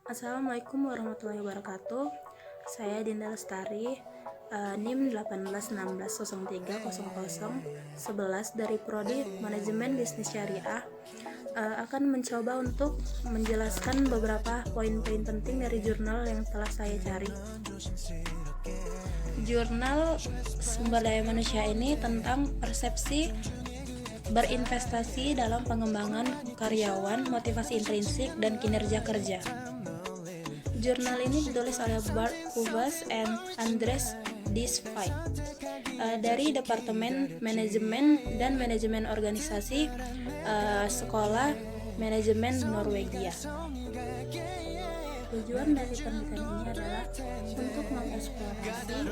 Assalamualaikum warahmatullahi wabarakatuh. Saya Dinda Lestari, NIM 1816030011 dari Prodi Manajemen Bisnis Syariah, akan mencoba untuk menjelaskan beberapa poin-poin penting dari jurnal yang telah saya cari. Jurnal Sumber Daya Manusia ini tentang persepsi berinvestasi dalam pengembangan karyawan, motivasi intrinsik, dan kinerja kerja. Jurnal ini ditulis oleh Bart Kubas and Andres Disfait dari Departemen Manajemen dan Manajemen Organisasi Sekolah Manajemen Norwegia. Tujuan dari penelitian ini adalah untuk mengeksplorasi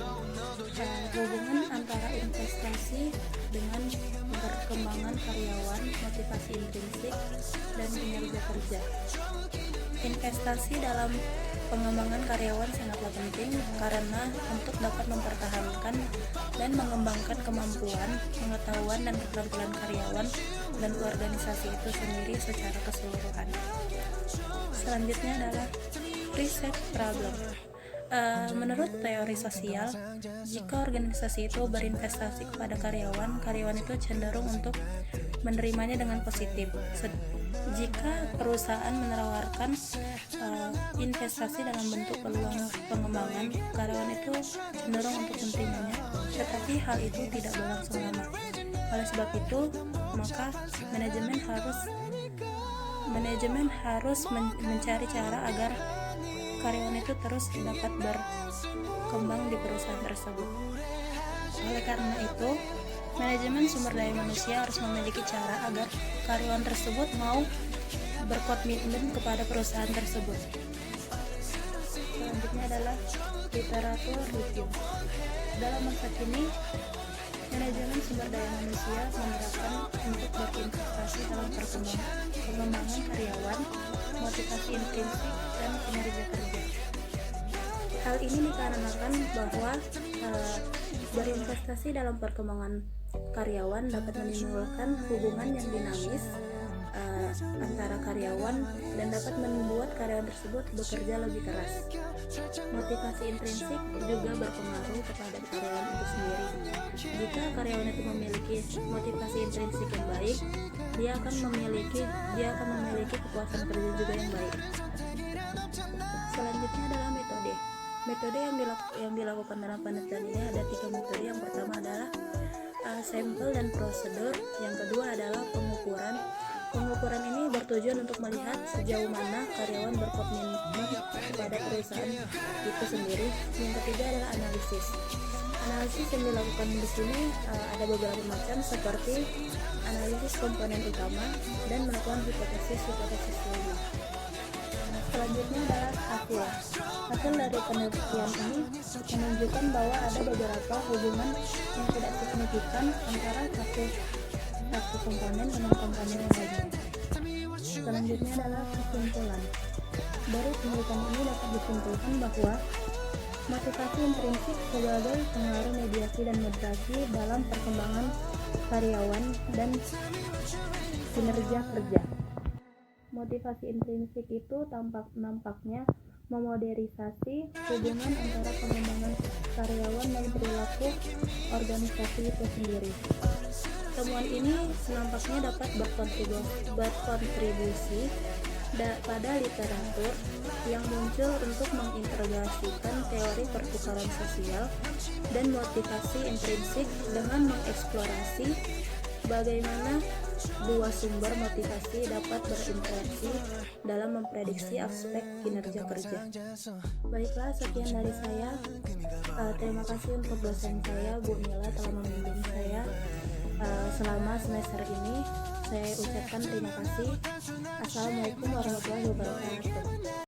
hubungan antara investasi dengan perkembangan karyawan, motivasi intrinsik, dan kinerja kerja. Investasi dalam pengembangan karyawan sangatlah penting karena untuk dapat mempertahankan dan mengembangkan kemampuan, pengetahuan, dan keterampilan karyawan dan organisasi itu sendiri secara keseluruhan. Selanjutnya adalah riset problem. Menurut teori sosial, jika organisasi itu berinvestasi kepada karyawan, karyawan itu cenderung untuk menerimanya dengan positif. Jika perusahaan menawarkan investasi dalam bentuk peluang pengembangan, karyawan itu cenderung untuk menerimanya, tetapi hal itu tidak berlangsung lama. Oleh sebab itu, maka manajemen harus mencari cara agar karyawan itu terus dapat berkembang di perusahaan tersebut. Oleh karena itu, manajemen sumber daya manusia harus memiliki cara agar karyawan tersebut mau berkomitmen kepada perusahaan tersebut. Selanjutnya adalah literatur review. Dalam masa kini, manajemen sumber daya manusia menerapkan untuk berinvestasi dalam pengembangan karyawan, motivasi intrinsik, dan kinerja kerja. Hal ini dikarenakan bahwa berinvestasi dalam perkembangan karyawan dapat menimbulkan hubungan yang dinamis antara karyawan dan dapat membuat karyawan tersebut bekerja lebih keras. Motivasi intrinsik juga berpengaruh kepada karyawan itu sendiri. Jika karyawan itu memiliki motivasi intrinsik yang baik, dia akan memiliki kepuasan kerja juga yang baik. Selanjutnya adalah metode. Metode yang dilakukan dalam penelitian ini ada 3 metode. Yang pertama adalah sampel dan prosedur. Yang kedua adalah pengukuran. Pengukuran ini bertujuan untuk melihat sejauh mana karyawan berkomitmen kepada perusahaan itu sendiri. Yang ketiga adalah analisis. Analisis yang dilakukan di sini ada beberapa macam, seperti analisis komponen utama dan melakukan hipotesis lainnya. Selanjutnya adalah hasil. Hasil dari penelitian ini menunjukkan bahwa ada beberapa hubungan yang tidak signifikan antara satu komponen dengan komponen yang lainnya. Selanjutnya adalah kesimpulan. Dari penelitian ini dapat disimpulkan bahwa motivasi intrinsik sebagai pengaruh mediasi dan moderasi dalam perkembangan karyawan dan kinerja kerja. Motivasi intrinsik itu nampaknya memoderisasi hubungan antara pengembangan karyawan dan perilaku organisasi itu sendiri. Temuan ini nampaknya dapat berkontribusi pada literatur yang muncul untuk mengintegrasikan teori pertukaran sosial dan motivasi intrinsik dengan mengeksplorasi bagaimana dua sumber motivasi dapat berinteraksi dalam memprediksi aspek kinerja kerja. Baiklah, sekian dari saya. Terima kasih untuk dosen saya, Bu Mila, telah membimbing saya selama semester ini. Saya ucapkan terima kasih. Assalamualaikum warahmatullahi wabarakatuh.